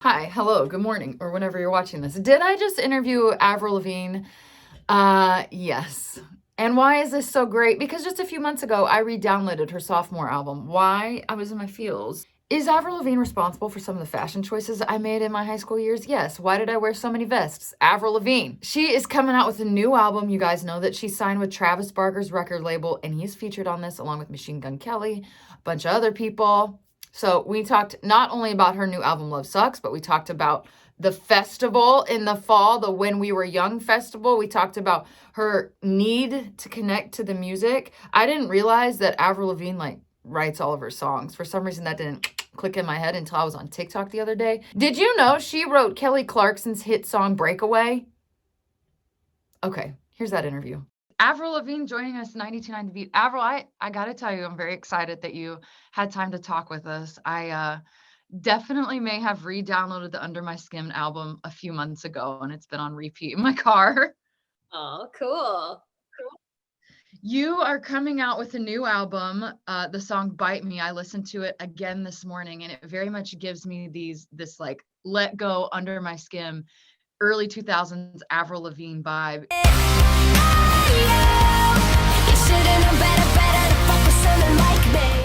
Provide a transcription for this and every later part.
Hi, hello, good morning, or whenever you're watching this. Did I just interview Avril Lavigne? Yes. And why is this so great? Because just a few months ago, I re-downloaded her sophomore album. Why? I was in my feels. Is Avril Lavigne responsible for some of the fashion choices I made in my high school years? Yes. Why did I wear so many vests? Avril Lavigne. She is coming out with a new album. You guys know that she signed with Travis Barker's record label, and he's featured on this along with Machine Gun Kelly, a bunch of other people. So we talked not only about her new album, Love Sucks, but we talked about the festival in the fall, the When We Were Young festival. We talked about her need to connect to the music. I didn't realize that Avril Lavigne writes all of her songs. For some reason that didn't click in my head until I was on TikTok the other day. Did you know she wrote Kelly Clarkson's hit song Breakaway? Okay, here's that interview. Avril Lavigne joining us 92.9 The Beat. Avril, I got to tell you, I'm very excited that you had time to talk with us. I definitely may have re-downloaded the Under My Skin album a few months ago, and it's been on repeat in my car. Oh, cool. You are coming out with a new album, the song Bite Me. I listened to it again this morning, and it very much gives me this like let go under my skin early 2000s Avril Lavigne vibe.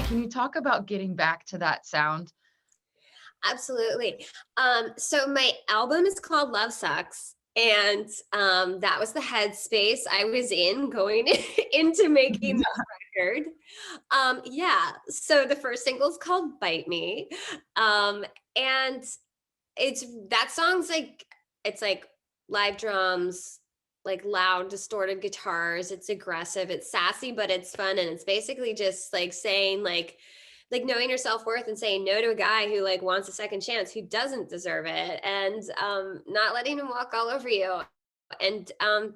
Can you talk about getting back to that sound? Absolutely. So my album is called Love Sucks. And that was the headspace I was in going into making this record. Yeah. So the first single is called Bite Me. And that song's like, it's like live drums, like loud, distorted guitars. It's aggressive, it's sassy, but it's fun. And it's basically just like saying like knowing your self-worth and saying no to a guy who like wants a second chance, who doesn't deserve it, and not letting him walk all over you, and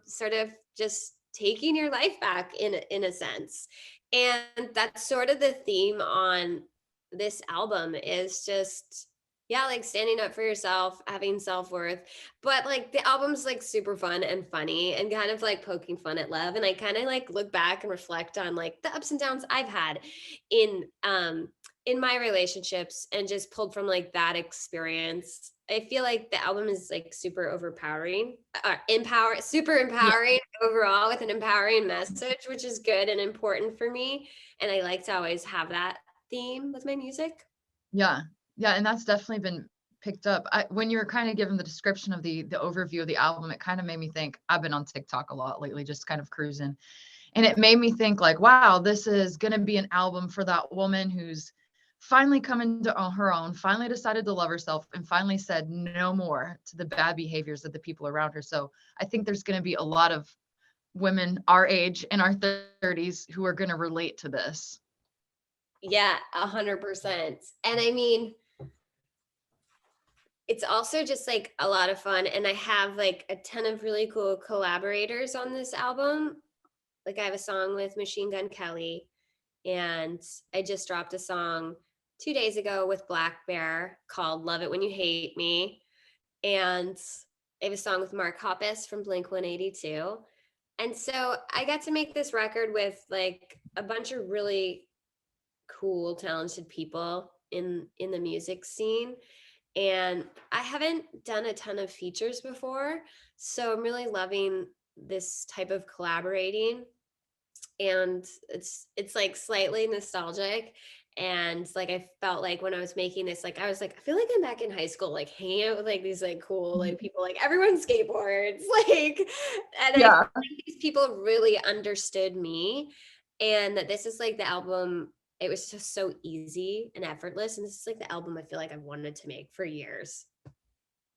sort of just taking your life back in a sense. And that's sort of the theme on this album, is just, yeah, like standing up for yourself, having self-worth. But like the album's like super fun and funny and kind of like poking fun at love. And I kind of like look back and reflect on like the ups and downs I've had in my relationships, and just pulled from like that experience. I feel like the album is like super overpowering, super Yeah. empowering overall, with an empowering message, which is good and important for me. And I like to always have that theme with my music. Yeah. Yeah, and that's definitely been picked up. When you were kind of given the description of the overview of the album, it kind of made me think. I've been on TikTok a lot lately, just kind of cruising. And it made me think like, wow, this is going to be an album for that woman who's finally come into her own, finally decided to love herself, and finally said no more to the bad behaviors of the people around her. So I think there's going to be a lot of women our age in our 30s who are going to relate to this. Yeah, 100%. And I mean, it's also just like a lot of fun. And I have like a ton of really cool collaborators on this album. Like I have a song with Machine Gun Kelly, and I just dropped a song 2 days ago with Black Bear called Love It When You Hate Me. And I have a song with Mark Hoppus from Blink 182. And so I got to make this record with like a bunch of really cool, talented people in the music scene. And I haven't done a ton of features before, so I'm really loving this type of collaborating. And it's like slightly nostalgic, and like I felt like when I was making this, like I was like, I feel like I'm back in high school, like hanging out with like these like cool like people, like everyone skateboards, like, and I feel Yeah. like these people really understood me, and that this is like the album. It was just so easy and effortless, and this is like the album I feel like I've wanted to make for years.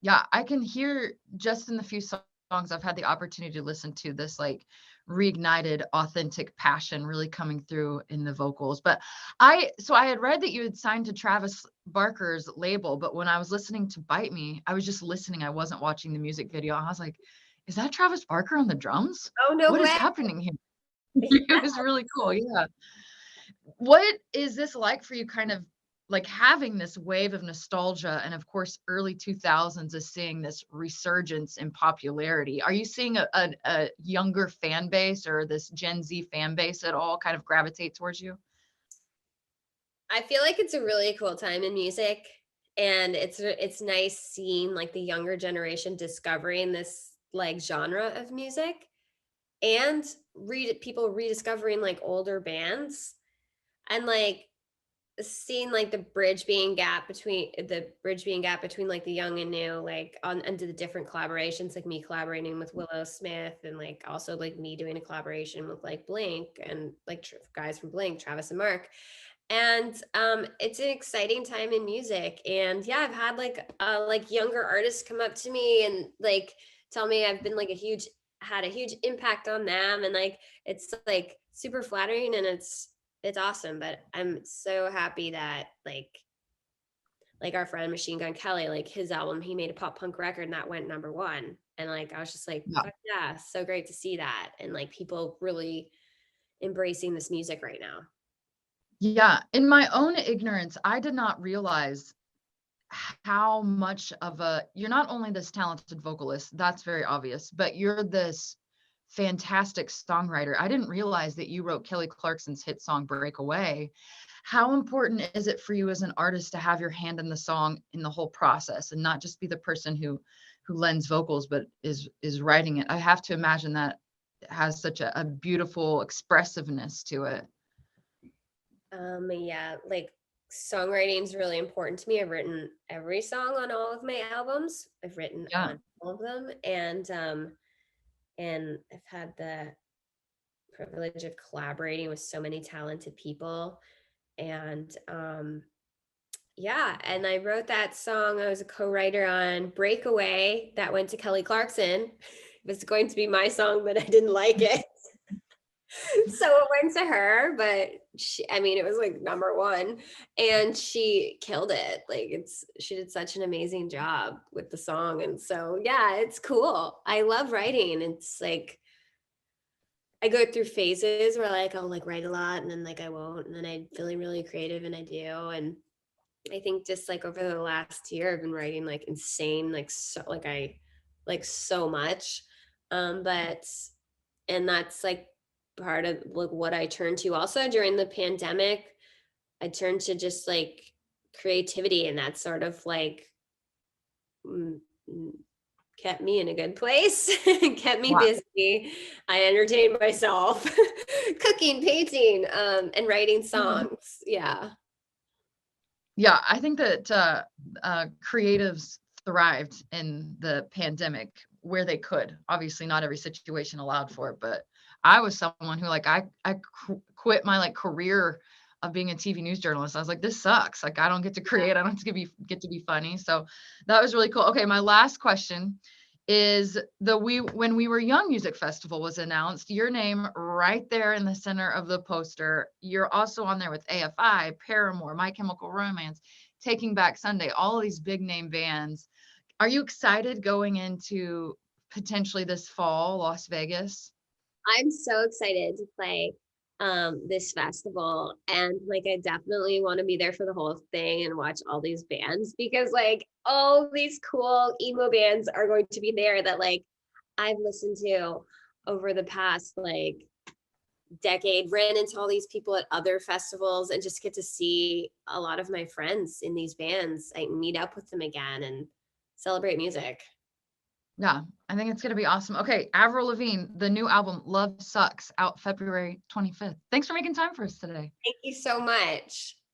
Yeah, I can hear just in the few songs I've had the opportunity to listen to this like reignited authentic passion really coming through in the vocals. But I had read that you had signed to Travis Barker's label, but when I was listening to Bite Me, I was just listening. I wasn't watching the music video. I was like, is that Travis Barker on the drums? Oh, no What is way. happening here? It was really cool. Yeah. What is this like for you, kind of like having this wave of nostalgia, and of course early 2000s is seeing this resurgence in popularity? Are you seeing a younger fan base or this Gen Z fan base at all kind of gravitate towards you? I feel like it's a really cool time in music. And it's nice seeing like the younger generation discovering this like genre of music, and people rediscovering like older bands, and like seeing like the bridge being gap between like the young and new, like on into the different collaborations, like me collaborating with Willow Smith, and like also like me doing a collaboration with like Blink and like guys from Blink, Travis and Mark. And it's an exciting time in music. And yeah, I've had like younger artists come up to me and like tell me I've been like a huge had a huge impact on them, and like it's like super flattering, and it's awesome. But I'm so happy that like our friend Machine Gun Kelly, like his album, he made a pop punk record and that went number one. And like I was just like, Yeah. fuck yeah, so great to see that. And like people really embracing this music right now. Yeah. In my own ignorance, I did not realize how much of a you're not only this talented vocalist, that's very obvious, but you're this fantastic songwriter. I didn't realize that you wrote Kelly Clarkson's hit song Breakaway. How important is it for you as an artist to have your hand in the song in the whole process and not just be the person who lends vocals but is writing it? I have to imagine that has such a beautiful expressiveness to it. Yeah, like songwriting is really important to me. I've written every song on all of my albums. I've written Yeah. on all of them, and I've had the privilege of collaborating with so many talented people. And yeah, and I wrote that song. I was a co-writer on Breakaway that went to Kelly Clarkson. It was going to be my song, but I didn't like it. So it went to her, but I mean, it was like number one, and she killed it. Like she did such an amazing job with the song. And so, yeah, it's cool. I love writing. It's like, I go through phases where like, I'll like write a lot and then like I won't. And then I'm feeling really creative and I do. And I think just like over the last year, I've been writing like insane, like so, like so much. But and that's like part of like what I turned to also during the pandemic. I turned to just like creativity, and that sort of like mm, mm, kept me in a good place, kept me Wow. busy. I entertained myself, cooking, painting, and writing songs. Yeah. Yeah, I think that creatives thrived in the pandemic where they could. Obviously, not every situation allowed for it, but I was someone who like quit my like career of being a TV news journalist. I was like, this sucks. Like, I don't get to create. I don't get to be funny. So that was really cool. Okay, my last question is the we when we were young music festival was announced, your name right there in the center of the poster. You're also on there with AFI, Paramore, My Chemical Romance, Taking Back Sunday, all of these big name bands. Are you excited going into potentially this fall Las Vegas? I'm so excited to play this festival, and like I definitely want to be there for the whole thing and watch all these bands, because like all these cool emo bands are going to be there that like I've listened to over the past like decade, ran into all these people at other festivals, and just get to see a lot of my friends in these bands. I meet up with them again and celebrate music. Yeah, I think it's going to be awesome. Okay, Avril Lavigne, the new album Love Sucks, out February 25th. Thanks for making time for us today. Thank you so much.